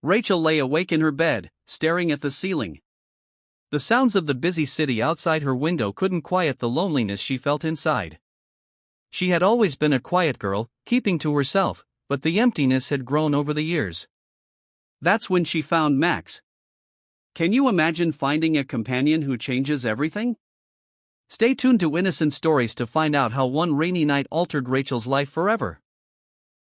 Rachel lay awake in her bed, staring at the ceiling. The sounds of the busy city outside her window couldn't quiet the loneliness she felt inside. She had always been a quiet girl, keeping to herself, but the emptiness had grown over the years. That's when she found Max. Can you imagine finding a companion who changes everything? Stay tuned to Innocent Stories to find out how one rainy night altered Rachel's life forever.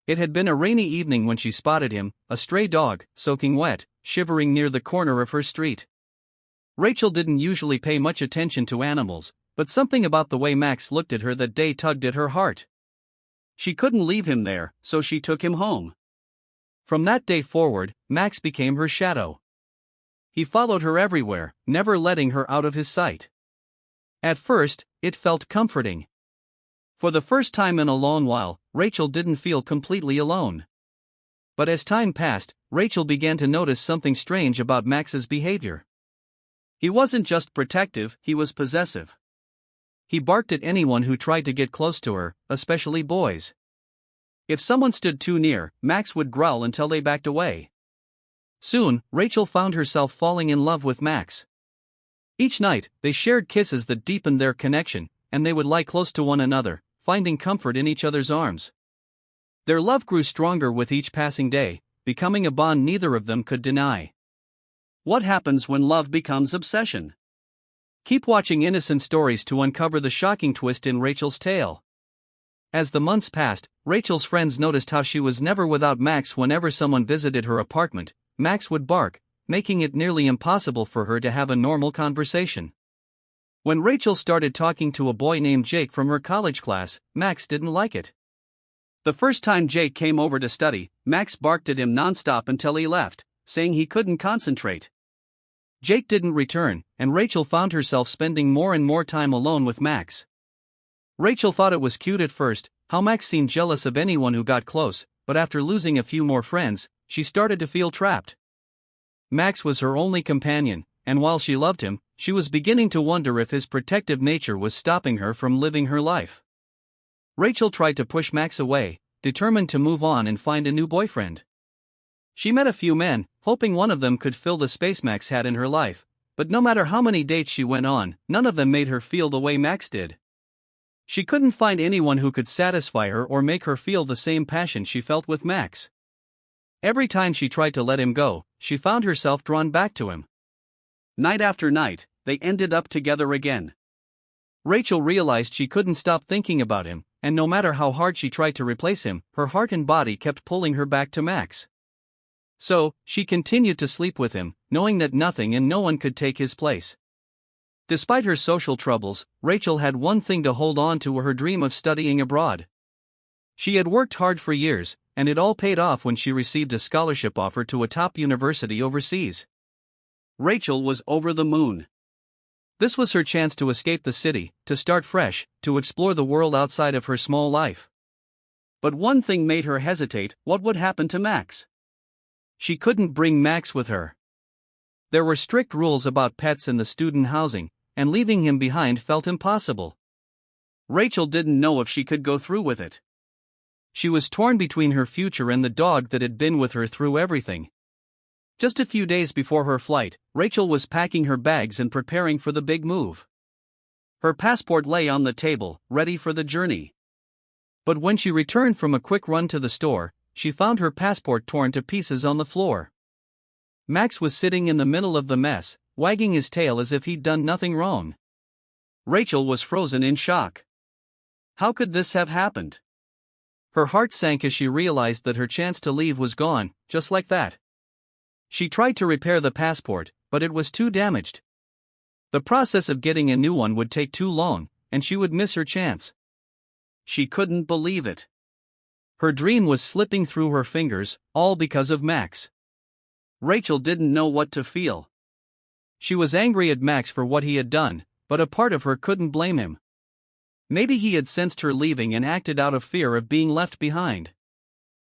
It had been a rainy evening when she spotted him, a stray dog, soaking wet, shivering near the corner of her street. Rachel didn't usually pay much attention to animals, but something about the way Max looked at her that day tugged at her heart. She couldn't leave him there, so she took him home. From that day forward, Max became her shadow. He followed her everywhere, never letting her out of his sight. At first, it felt comforting. For the first time in a long while, Rachel didn't feel completely alone. But as time passed, Rachel began to notice something strange about Max's behavior. He wasn't just protective, he was possessive. He barked at anyone who tried to get close to her, especially boys. If someone stood too near, Max would growl until they backed away. Soon, Rachel found herself falling in love with Max. Each night, they shared kisses that deepened their connection, and they would lie close to one another, finding comfort in each other's arms. Their love grew stronger with each passing day, becoming a bond neither of them could deny. What happens when love becomes obsession? Keep watching Innocent Stories to uncover the shocking twist in Rachel's tale. As the months passed, Rachel's friends noticed how she was never without Max. Whenever someone visited her apartment, Max would bark, making it nearly impossible for her to have a normal conversation. When Rachel started talking to a boy named Jake from her college class, Max didn't like it. The first time Jake came over to study, Max barked at him nonstop until he left, saying he couldn't concentrate. Jake didn't return, and Rachel found herself spending more and more time alone with Max. Rachel thought it was cute at first, how Max seemed jealous of anyone who got close, but after losing a few more friends, she started to feel trapped. Max was her only companion, and while she loved him, she was beginning to wonder if his protective nature was stopping her from living her life. Rachel tried to push Max away, determined to move on and find a new boyfriend. She met a few men, hoping one of them could fill the space Max had in her life, but no matter how many dates she went on, none of them made her feel the way Max did. She couldn't find anyone who could satisfy her or make her feel the same passion she felt with Max. Every time she tried to let him go, she found herself drawn back to him. Night after night, they ended up together again. Rachel realized she couldn't stop thinking about him, and no matter how hard she tried to replace him, her heart and body kept pulling her back to Max. So, she continued to sleep with him, knowing that nothing and no one could take his place. Despite her social troubles, Rachel had one thing to hold on to: her dream of studying abroad. She had worked hard for years, and it all paid off when she received a scholarship offer to a top university overseas. Rachel was over the moon. This was her chance to escape the city, to start fresh, to explore the world outside of her small life. But one thing made her hesitate: what would happen to Max? She couldn't bring Max with her. There were strict rules about pets and the student housing, and leaving him behind felt impossible. Rachel didn't know if she could go through with it. She was torn between her future and the dog that had been with her through everything. Just a few days before her flight, Rachel was packing her bags and preparing for the big move. Her passport lay on the table, ready for the journey. But when she returned from a quick run to the store, she found her passport torn to pieces on the floor. Max was sitting in the middle of the mess, wagging his tail as if he'd done nothing wrong. Rachel was frozen in shock. How could this have happened? Her heart sank as she realized that her chance to leave was gone, just like that. She tried to repair the passport, but it was too damaged. The process of getting a new one would take too long, and she would miss her chance. She couldn't believe it. Her dream was slipping through her fingers, all because of Max. Rachel didn't know what to feel. She was angry at Max for what he had done, but a part of her couldn't blame him. Maybe he had sensed her leaving and acted out of fear of being left behind.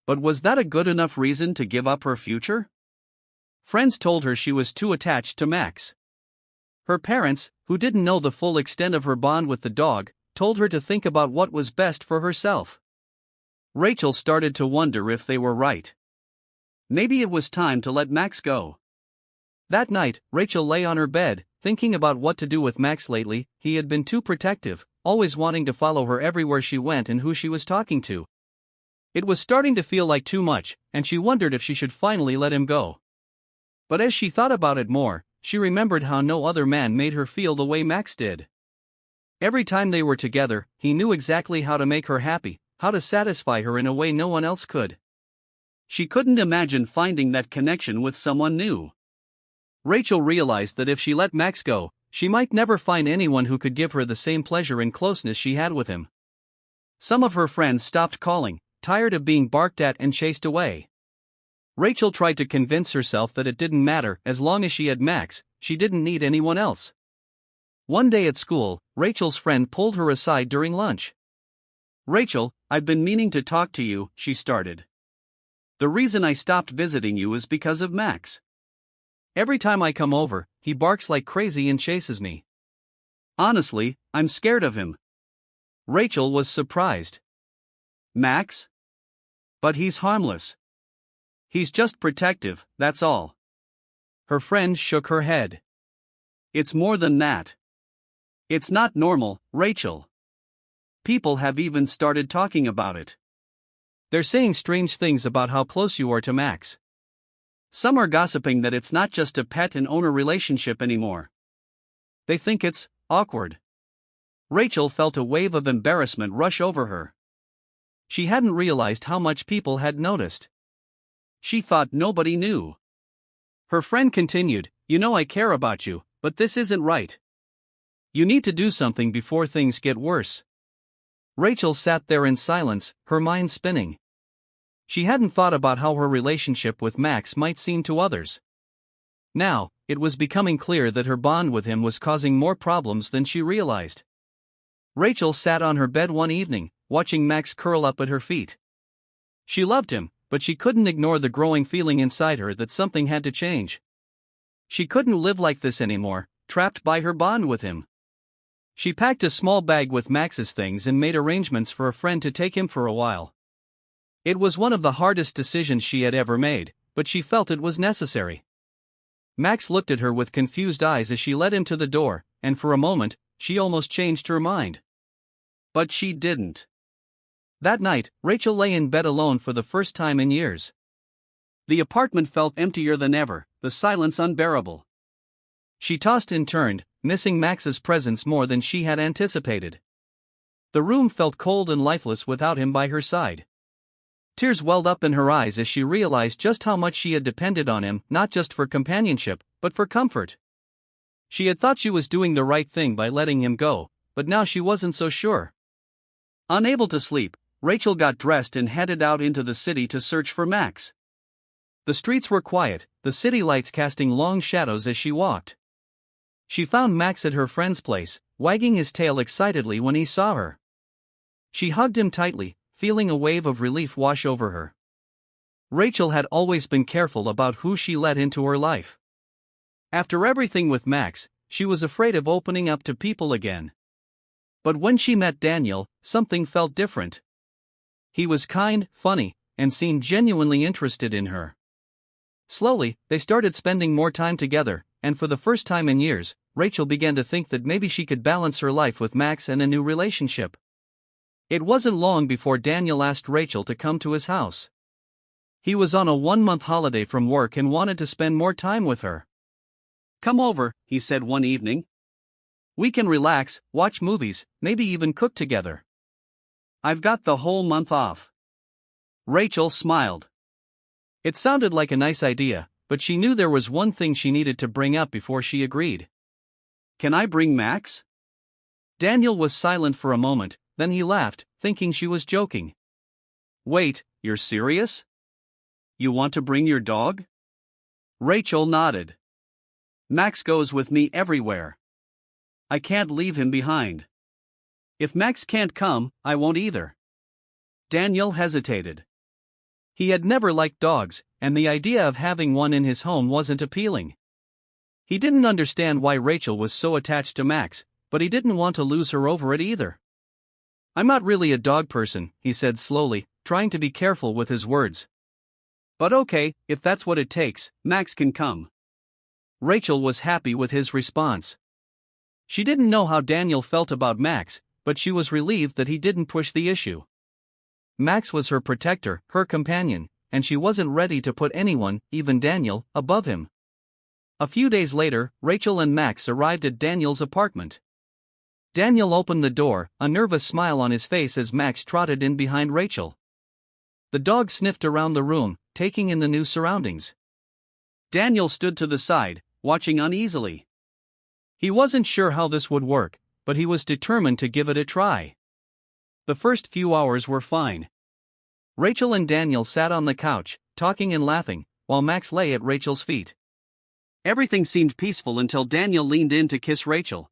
But was that a good enough reason to give up her future? Friends told her she was too attached to Max. Her parents, who didn't know the full extent of her bond with the dog, told her to think about what was best for herself. Rachel started to wonder if they were right. Maybe it was time to let Max go. That night, Rachel lay on her bed, thinking about what to do with Max lately. He had been too protective, always wanting to follow her everywhere she went and who she was talking to. It was starting to feel like too much, and she wondered if she should finally let him go. But as she thought about it more, she remembered how no other man made her feel the way Max did. Every time they were together, he knew exactly how to make her happy, how to satisfy her in a way no one else could. She couldn't imagine finding that connection with someone new. Rachel realized that if she let Max go, she might never find anyone who could give her the same pleasure and closeness she had with him. Some of her friends stopped calling, tired of being barked at and chased away. Rachel tried to convince herself that it didn't matter, as long as she had Max, she didn't need anyone else. One day at school, Rachel's friend pulled her aside during lunch. "Rachel, I've been meaning to talk to you," she started. "The reason I stopped visiting you is because of Max. Every time I come over, he barks like crazy and chases me. Honestly, I'm scared of him." Rachel was surprised. "Max? But he's harmless. He's just protective, that's all." Her friend shook her head. "It's more than that. It's not normal, Rachel. People have even started talking about it. They're saying strange things about how close you are to Max. Some are gossiping that it's not just a pet and owner relationship anymore. They think it's awkward." Rachel felt a wave of embarrassment rush over her. She hadn't realized how much people had noticed. She thought nobody knew. Her friend continued, "You know I care about you, but this isn't right. You need to do something before things get worse." Rachel sat there in silence, her mind spinning. She hadn't thought about how her relationship with Max might seem to others. Now, it was becoming clear that her bond with him was causing more problems than she realized. Rachel sat on her bed one evening, watching Max curl up at her feet. She loved him, but she couldn't ignore the growing feeling inside her that something had to change. She couldn't live like this anymore, trapped by her bond with him. She packed a small bag with Max's things and made arrangements for a friend to take him for a while. It was one of the hardest decisions she had ever made, but she felt it was necessary. Max looked at her with confused eyes as she led him to the door, and for a moment, she almost changed her mind. But she didn't. That night, Rachel lay in bed alone for the first time in years. The apartment felt emptier than ever, the silence unbearable. She tossed and turned, missing Max's presence more than she had anticipated. The room felt cold and lifeless without him by her side. Tears welled up in her eyes as she realized just how much she had depended on him, not just for companionship, but for comfort. She had thought she was doing the right thing by letting him go, but now she wasn't so sure. Unable to sleep, Rachel got dressed and headed out into the city to search for Max. The streets were quiet, the city lights casting long shadows as she walked. She found Max at her friend's place, wagging his tail excitedly when he saw her. She hugged him tightly, feeling a wave of relief wash over her. Rachel had always been careful about who she let into her life. After everything with Max, she was afraid of opening up to people again. But when she met Daniel, something felt different. He was kind, funny, and seemed genuinely interested in her. Slowly, they started spending more time together, and for the first time in years, Rachel began to think that maybe she could balance her life with Max and a new relationship. It wasn't long before Daniel asked Rachel to come to his house. He was on a 1-month holiday from work and wanted to spend more time with her. "Come over," he said one evening. "We can relax, watch movies, maybe even cook together. I've got the whole month off." Rachel smiled. It sounded like a nice idea, but she knew there was one thing she needed to bring up before she agreed. "Can I bring Max?" Daniel was silent for a moment, then he laughed, thinking she was joking. "Wait, you're serious? You want to bring your dog?" Rachel nodded. "Max goes with me everywhere. I can't leave him behind. If Max can't come, I won't either." Daniel hesitated. He had never liked dogs, and the idea of having one in his home wasn't appealing. He didn't understand why Rachel was so attached to Max, but he didn't want to lose her over it either. "I'm not really a dog person," he said slowly, trying to be careful with his words. But okay, if that's what it takes, Max can come. Rachel was happy with his response. She didn't know how Daniel felt about Max, but she was relieved that he didn't push the issue. Max was her protector, her companion, and she wasn't ready to put anyone, even Daniel, above him. A few days later, Rachel and Max arrived at Daniel's apartment. Daniel opened the door, a nervous smile on his face as Max trotted in behind Rachel. The dog sniffed around the room, taking in the new surroundings. Daniel stood to the side, watching uneasily. He wasn't sure how this would work, but he was determined to give it a try. The first few hours were fine. Rachel and Daniel sat on the couch, talking and laughing, while Max lay at Rachel's feet. Everything seemed peaceful until Daniel leaned in to kiss Rachel.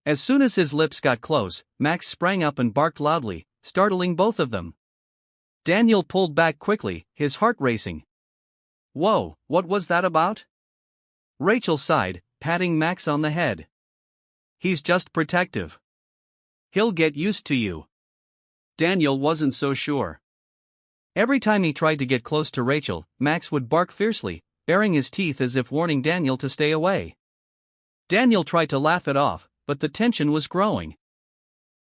As soon as his lips got close, Max sprang up and barked loudly, startling both of them. Daniel pulled back quickly, his heart racing. Whoa, what was that about? Rachel sighed, patting Max on the head. He's just protective. He'll get used to you. Daniel wasn't so sure. Every time he tried to get close to Rachel, Max would bark fiercely, baring his teeth as if warning Daniel to stay away. Daniel tried to laugh it off, but the tension was growing.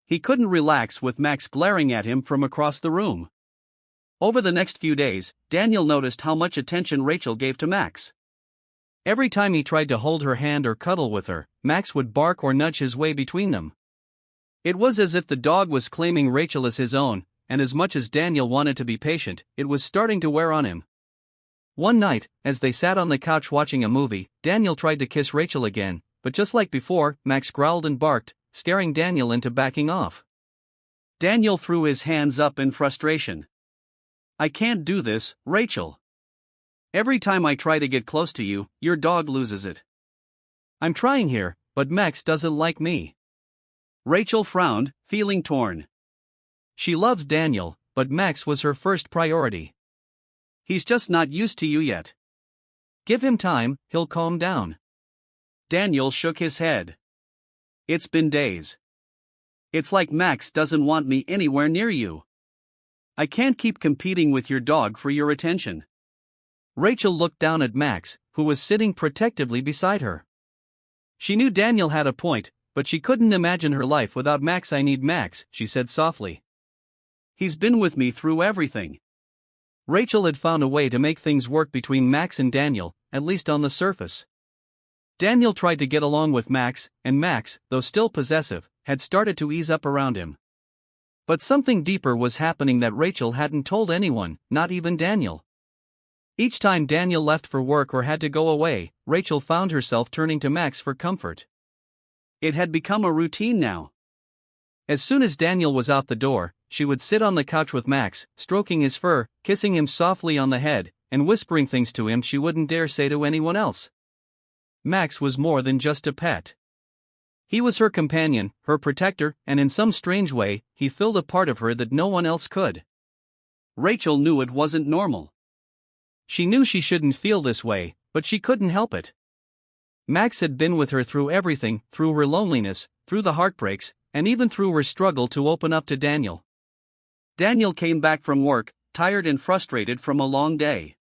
He couldn't relax with Max glaring at him from across the room. Over the next few days, Daniel noticed how much attention Rachel gave to Max. Every time he tried to hold her hand or cuddle with her, Max would bark or nudge his way between them. It was as if the dog was claiming Rachel as his own, and as much as Daniel wanted to be patient, it was starting to wear on him. One night, as they sat on the couch watching a movie, Daniel tried to kiss Rachel again, but just like before, Max growled and barked, scaring Daniel into backing off. Daniel threw his hands up in frustration. I can't do this, Rachel. Every time I try to get close to you, your dog loses it. I'm trying here, but Max doesn't like me. Rachel frowned, feeling torn. She loved Daniel, but Max was her first priority. He's just not used to you yet. Give him time, he'll calm down. Daniel shook his head. It's been days. It's like Max doesn't want me anywhere near you. I can't keep competing with your dog for your attention. Rachel looked down at Max, who was sitting protectively beside her. She knew Daniel had a point, but she couldn't imagine her life without Max. I need Max, she said softly. He's been with me through everything. Rachel had found a way to make things work between Max and Daniel, at least on the surface. Daniel tried to get along with Max, and Max, though still possessive, had started to ease up around him. But something deeper was happening that Rachel hadn't told anyone, not even Daniel. Each time Daniel left for work or had to go away, Rachel found herself turning to Max for comfort. It had become a routine now. As soon as Daniel was out the door, she would sit on the couch with Max, stroking his fur, kissing him softly on the head, and whispering things to him she wouldn't dare say to anyone else. Max was more than just a pet. He was her companion, her protector, and in some strange way, he filled a part of her that no one else could. Rachel knew it wasn't normal. She knew she shouldn't feel this way, but she couldn't help it. Max had been with her through everything, through her loneliness, through the heartbreaks, and even through her struggle to open up to Daniel. Daniel came back from work, tired and frustrated from a long day.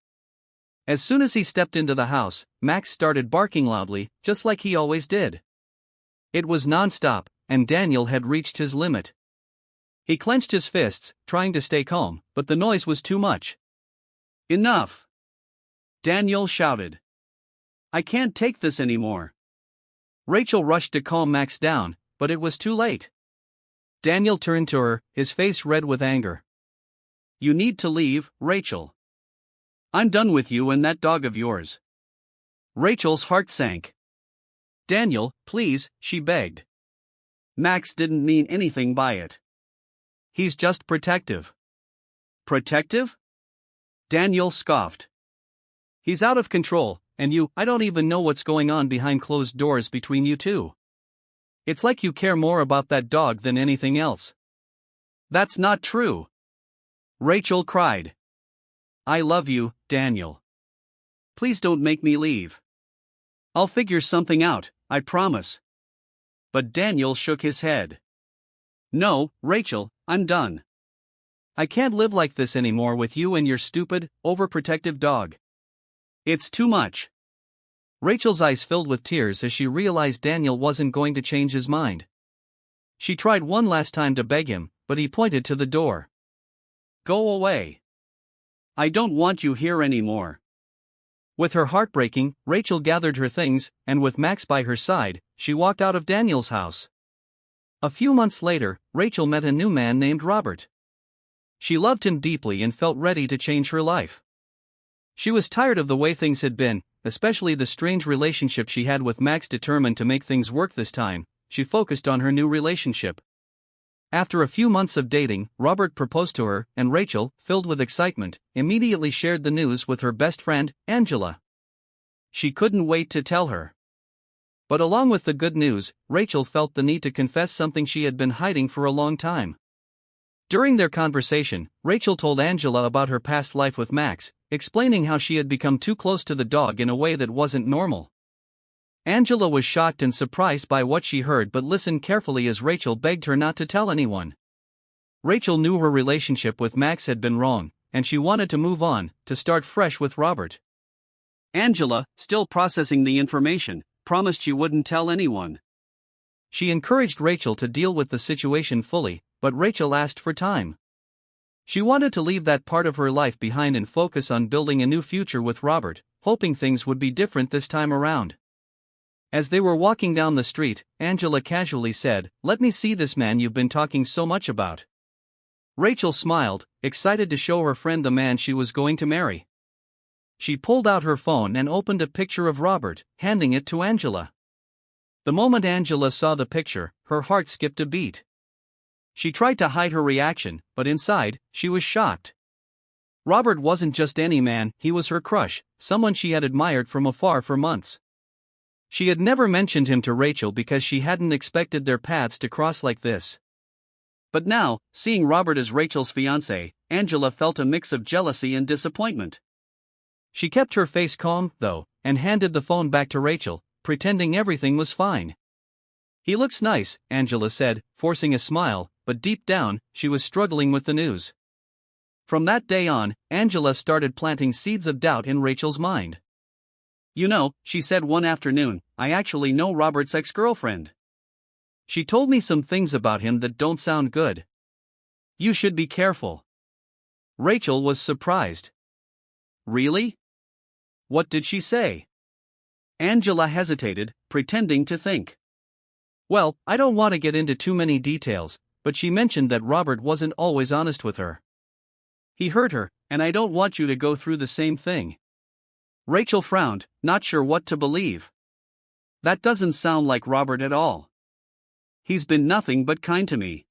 As soon as he stepped into the house, Max started barking loudly, just like he always did. It was non-stop, and Daniel had reached his limit. He clenched his fists, trying to stay calm, but the noise was too much. Enough! Daniel shouted. I can't take this anymore. Rachel rushed to calm Max down, but it was too late. Daniel turned to her, his face red with anger. You need to leave, Rachel. I'm done with you and that dog of yours. Rachel's heart sank. Daniel, please, she begged. Max didn't mean anything by it. He's just protective. Protective? Daniel scoffed. He's out of control, and I don't even know what's going on behind closed doors between you two. It's like you care more about that dog than anything else. That's not true. Rachel cried. I love you, Daniel. Please don't make me leave. I'll figure something out, I promise. But Daniel shook his head. No, Rachel, I'm done. I can't live like this anymore with you and your stupid, overprotective dog. It's too much. Rachel's eyes filled with tears as she realized Daniel wasn't going to change his mind. She tried one last time to beg him, but he pointed to the door. Go away. I don't want you here anymore. With her heart breaking, Rachel gathered her things, and with Max by her side, she walked out of Daniel's house. A few months later, Rachel met a new man named Robert. She loved him deeply and felt ready to change her life. She was tired of the way things had been, especially the strange relationship she had with Max. Determined to make things work this time, she focused on her new relationship. After a few months of dating, Robert proposed to her, and Rachel, filled with excitement, immediately shared the news with her best friend, Angela. She couldn't wait to tell her. But along with the good news, Rachel felt the need to confess something she had been hiding for a long time. During their conversation, Rachel told Angela about her past life with Max, explaining how she had become too close to the dog in a way that wasn't normal. Angela was shocked and surprised by what she heard but listened carefully as Rachel begged her not to tell anyone. Rachel knew her relationship with Max had been wrong, and she wanted to move on, to start fresh with Robert. Angela, still processing the information, promised she wouldn't tell anyone. She encouraged Rachel to deal with the situation fully, but Rachel asked for time. She wanted to leave that part of her life behind and focus on building a new future with Robert, hoping things would be different this time around. As they were walking down the street, Angela casually said, "Let me see this man you've been talking so much about." Rachel smiled, excited to show her friend the man she was going to marry. She pulled out her phone and opened a picture of Robert, handing it to Angela. The moment Angela saw the picture, her heart skipped a beat. She tried to hide her reaction, but inside, she was shocked. Robert wasn't just any man, he was her crush, someone she had admired from afar for months. She had never mentioned him to Rachel because she hadn't expected their paths to cross like this. But now, seeing Robert as Rachel's fiancé, Angela felt a mix of jealousy and disappointment. She kept her face calm, though, and handed the phone back to Rachel, pretending everything was fine. "He looks nice," Angela said, forcing a smile, but deep down, she was struggling with the news. From that day on, Angela started planting seeds of doubt in Rachel's mind. "You know," she said one afternoon, "I actually know Robert's ex-girlfriend. She told me some things about him that don't sound good. You should be careful." Rachel was surprised. "Really? What did she say?" Angela hesitated, pretending to think. "Well, I don't want to get into too many details, but she mentioned that Robert wasn't always honest with her. He hurt her, and I don't want you to go through the same thing." Rachel frowned, not sure what to believe. "That doesn't sound like Robert at all. He's been nothing but kind to me."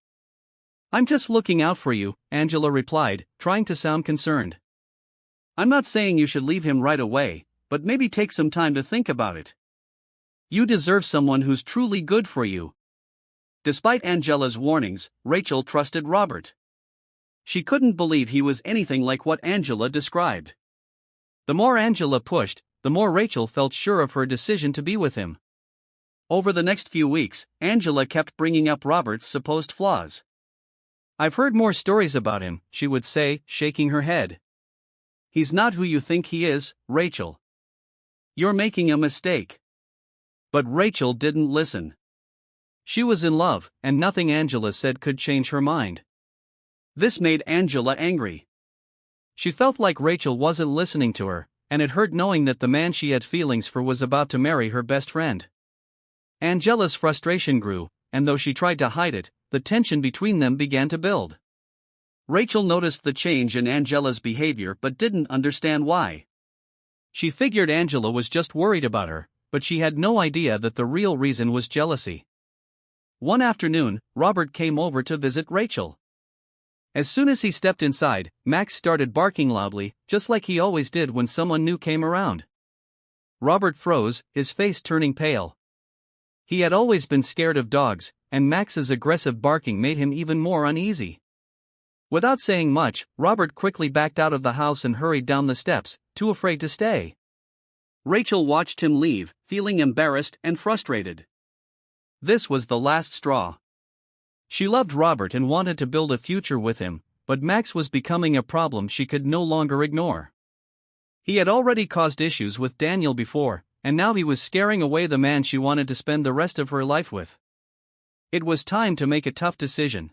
"I'm just looking out for you," Angela replied, trying to sound concerned. "I'm not saying you should leave him right away, but maybe take some time to think about it. You deserve someone who's truly good for you." Despite Angela's warnings, Rachel trusted Robert. She couldn't believe he was anything like what Angela described. The more Angela pushed, the more Rachel felt sure of her decision to be with him. Over the next few weeks, Angela kept bringing up Robert's supposed flaws. "I've heard more stories about him," she would say, shaking her head. "He's not who you think he is, Rachel. You're making a mistake." But Rachel didn't listen. She was in love, and nothing Angela said could change her mind. This made Angela angry. She felt like Rachel wasn't listening to her, and it hurt knowing that the man she had feelings for was about to marry her best friend. Angela's frustration grew, and though she tried to hide it, the tension between them began to build. Rachel noticed the change in Angela's behavior but didn't understand why. She figured Angela was just worried about her, but she had no idea that the real reason was jealousy. One afternoon, Robert came over to visit Rachel. As soon as he stepped inside, Max started barking loudly, just like he always did when someone new came around. Robert froze, his face turning pale. He had always been scared of dogs, and Max's aggressive barking made him even more uneasy. Without saying much, Robert quickly backed out of the house and hurried down the steps, too afraid to stay. Rachel watched him leave, feeling embarrassed and frustrated. This was the last straw. She loved Robert and wanted to build a future with him, but Max was becoming a problem she could no longer ignore. He had already caused issues with Daniel before, and now he was scaring away the man she wanted to spend the rest of her life with. It was time to make a tough decision.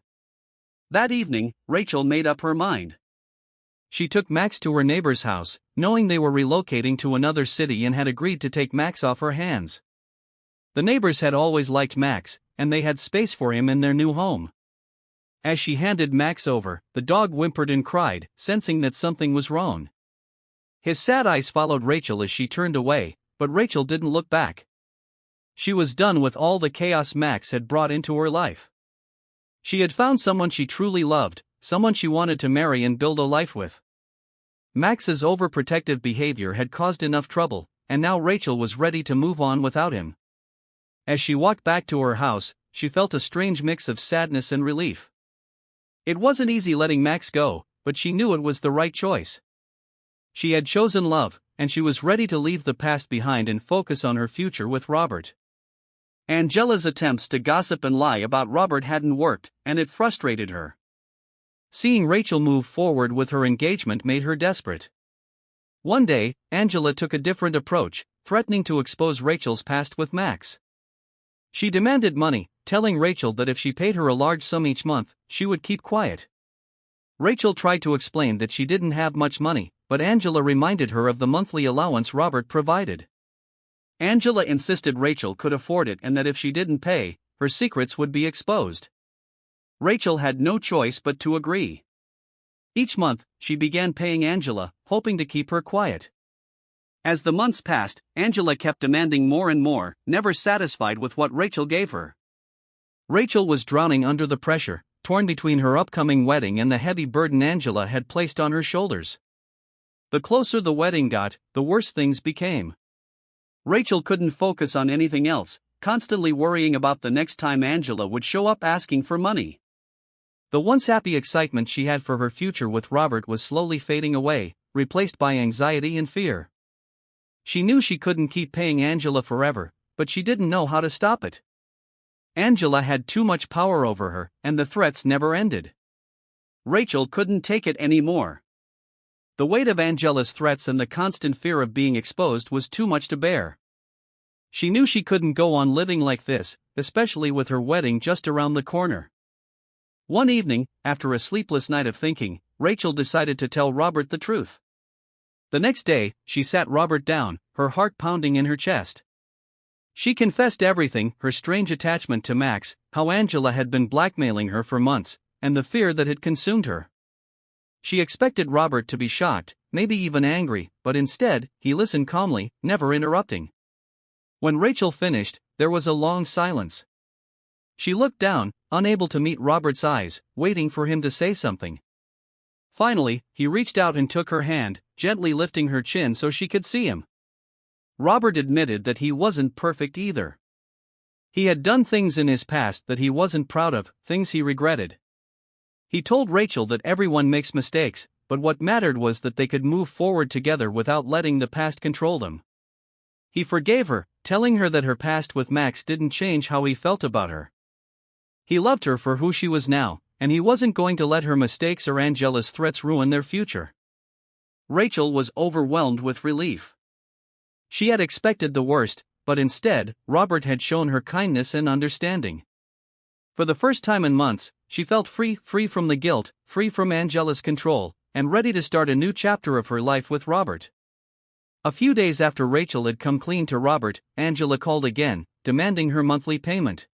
That evening, Rachel made up her mind. She took Max to her neighbor's house, knowing they were relocating to another city and had agreed to take Max off her hands. The neighbors had always liked Max, and they had space for him in their new home. As she handed Max over, the dog whimpered and cried, sensing that something was wrong. His sad eyes followed Rachel as she turned away, but Rachel didn't look back. She was done with all the chaos Max had brought into her life. She had found someone she truly loved, someone she wanted to marry and build a life with. Max's overprotective behavior had caused enough trouble, and now Rachel was ready to move on without him. As she walked back to her house, she felt a strange mix of sadness and relief. It wasn't easy letting Max go, but she knew it was the right choice. She had chosen love, and she was ready to leave the past behind and focus on her future with Robert. Angela's attempts to gossip and lie about Robert hadn't worked, and it frustrated her. Seeing Rachel move forward with her engagement made her desperate. One day, Angela took a different approach, threatening to expose Rachel's past with Max. She demanded money, telling Rachel that if she paid her a large sum each month, she would keep quiet. Rachel tried to explain that she didn't have much money, but Angela reminded her of the monthly allowance Robert provided. Angela insisted Rachel could afford it and that if she didn't pay, her secrets would be exposed. Rachel had no choice but to agree. Each month, she began paying Angela, hoping to keep her quiet. As the months passed, Angela kept demanding more and more, never satisfied with what Rachel gave her. Rachel was drowning under the pressure, torn between her upcoming wedding and the heavy burden Angela had placed on her shoulders. The closer the wedding got, the worse things became. Rachel couldn't focus on anything else, constantly worrying about the next time Angela would show up asking for money. The once happy excitement she had for her future with Robert was slowly fading away, replaced by anxiety and fear. She knew she couldn't keep paying Angela forever, but she didn't know how to stop it. Angela had too much power over her, and the threats never ended. Rachel couldn't take it anymore. The weight of Angela's threats and the constant fear of being exposed was too much to bear. She knew she couldn't go on living like this, especially with her wedding just around the corner. One evening, after a sleepless night of thinking, Rachel decided to tell Robert the truth. The next day, she sat Robert down, her heart pounding in her chest. She confessed everything, her strange attachment to Max, how Angela had been blackmailing her for months, and the fear that had consumed her. She expected Robert to be shocked, maybe even angry, but instead, he listened calmly, never interrupting. When Rachel finished, there was a long silence. She looked down, unable to meet Robert's eyes, waiting for him to say something. Finally, he reached out and took her hand, gently lifting her chin so she could see him. Robert admitted that he wasn't perfect either. He had done things in his past that he wasn't proud of, things he regretted. He told Rachel that everyone makes mistakes, but what mattered was that they could move forward together without letting the past control them. He forgave her, telling her that her past with Max didn't change how he felt about her. He loved her for who she was now, and he wasn't going to let her mistakes or Angela's threats ruin their future. Rachel was overwhelmed with relief. She had expected the worst, but instead, Robert had shown her kindness and understanding. For the first time in months, she felt free from the guilt, free from Angela's control, and ready to start a new chapter of her life with Robert. A few days after Rachel had come clean to Robert, Angela called again, demanding her monthly payment.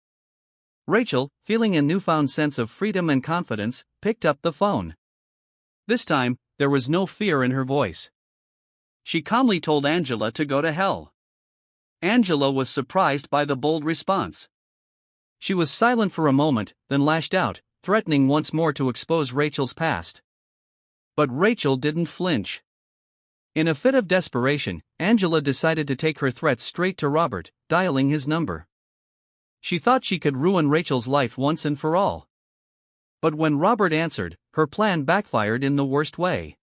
Rachel, feeling a newfound sense of freedom and confidence, picked up the phone. This time, there was no fear in her voice. She calmly told Angela to go to hell. Angela was surprised by the bold response. She was silent for a moment, then lashed out, threatening once more to expose Rachel's past. But Rachel didn't flinch. In a fit of desperation, Angela decided to take her threats straight to Robert, dialing his number. She thought she could ruin Rachel's life once and for all. But when Robert answered, her plan backfired in the worst way.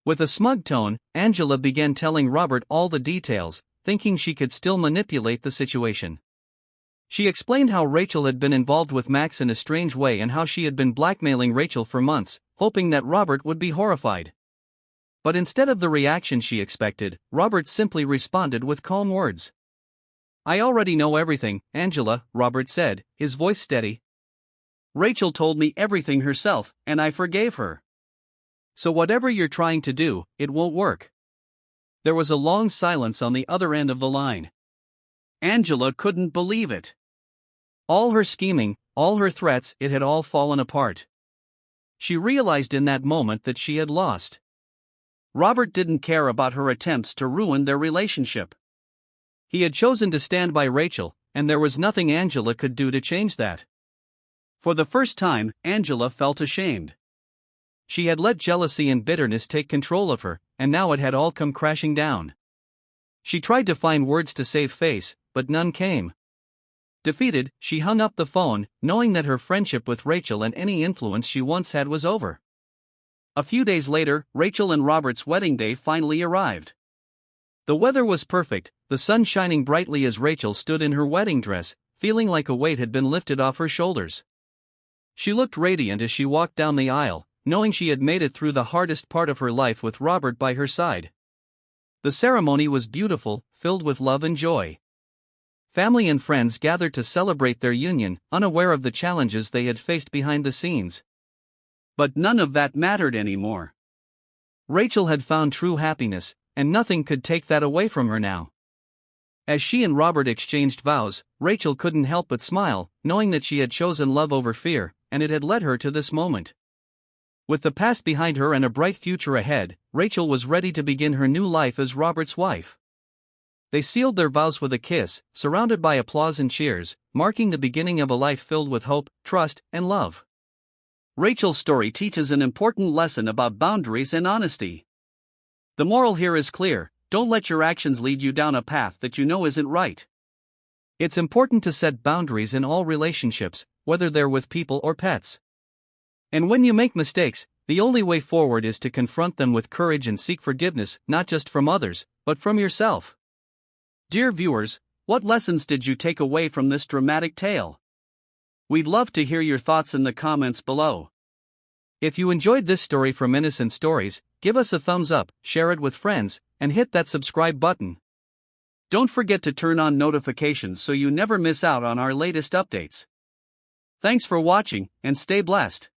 With a smug tone, Angela began telling Robert all the details, thinking she could still manipulate the situation. She explained how Rachel had been involved with Max in a strange way and how she had been blackmailing Rachel for months, hoping that Robert would be horrified. But instead of the reaction she expected, Robert simply responded with calm words. "I already know everything, Angela," Robert said, his voice steady. "Rachel told me everything herself, and I forgave her. So whatever you're trying to do, it won't work." There was a long silence on the other end of the line. Angela couldn't believe it. All her scheming, all her threats, it had all fallen apart. She realized in that moment that she had lost. Robert didn't care about her attempts to ruin their relationship. He had chosen to stand by Rachel, and there was nothing Angela could do to change that. For the first time, Angela felt ashamed. She had let jealousy and bitterness take control of her, and now it had all come crashing down. She tried to find words to save face, but none came. Defeated, she hung up the phone, knowing that her friendship with Rachel and any influence she once had was over. A few days later, Rachel and Robert's wedding day finally arrived. The weather was perfect, the sun shining brightly as Rachel stood in her wedding dress, feeling like a weight had been lifted off her shoulders. She looked radiant as she walked down the aisle, knowing she had made it through the hardest part of her life with Robert by her side. The ceremony was beautiful, filled with love and joy. Family and friends gathered to celebrate their union, unaware of the challenges they had faced behind the scenes. But none of that mattered anymore. Rachel had found true happiness, and nothing could take that away from her now. As she and Robert exchanged vows, Rachel couldn't help but smile, knowing that she had chosen love over fear, and it had led her to this moment. With the past behind her and a bright future ahead, Rachel was ready to begin her new life as Robert's wife. They sealed their vows with a kiss, surrounded by applause and cheers, marking the beginning of a life filled with hope, trust, and love. Rachel's story teaches an important lesson about boundaries and honesty. The moral here is clear: don't let your actions lead you down a path that you know isn't right. It's important to set boundaries in all relationships, whether they're with people or pets. And when you make mistakes, the only way forward is to confront them with courage and seek forgiveness, not just from others, but from yourself. Dear viewers, what lessons did you take away from this dramatic tale? We'd love to hear your thoughts in the comments below. If you enjoyed this story from Innocent Stories, give us a thumbs up, share it with friends, and hit that subscribe button. Don't forget to turn on notifications so you never miss out on our latest updates. Thanks for watching, and stay blessed.